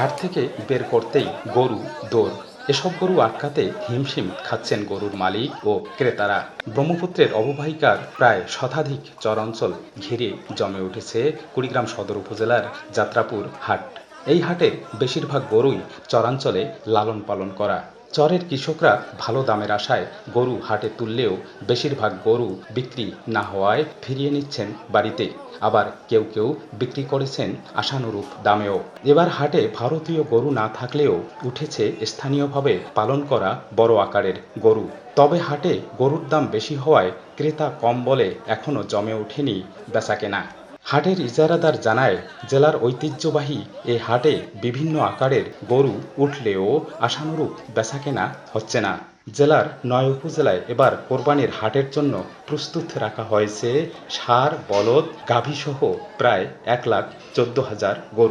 হাট থেকে বের করতেই গরু দৌড়। এসব গরু আটকাতে হিমশিম খাচ্ছেন গরুর মালিক ও ক্রেতারা। ব্রহ্মপুত্রের অববাহিকার প্রায় শতাধিক চরাঞ্চল ঘিরে জমে উঠেছে কুড়িগ্রাম সদর উপজেলার যাত্রাপুর হাট। এই হাটের বেশিরভাগ গরুই চরাঞ্চলে লালন পালন করা। চরের কৃষকরা ভালো দামের আশায় গরু হাটে তুললেও বেশিরভাগ গরু বিক্রি না হওয়ায় ফিরিয়ে নিচ্ছেন বাড়িতে। আবার কেউ কেউ বিক্রি করেছেন আশানুরূপ দামেও। এবার হাটে ভারতীয় গরু না থাকলেও উঠেছে স্থানীয়ভাবে পালন করা বড় আকারের গরু। তবে হাটে গরুর দাম বেশি হওয়ায় ক্রেতা কম বলে এখনও জমে ওঠেনি বেচাকেনা। হাটের ইজারাদার জানায়, জেলার ঐতিহ্যবাহী এ হাটে বিভিন্ন আকারের গরু উঠলেও আশানুরূপ বেচাকেনা হচ্ছে না। জেলার ৯ উপজেলায় এবার কোরবানির হাটের জন্য প্রস্তুত রাখা হয়েছে ষাঁড়, বলদ, গাভীসহ প্রায় ১,১৪,০০০ গরু।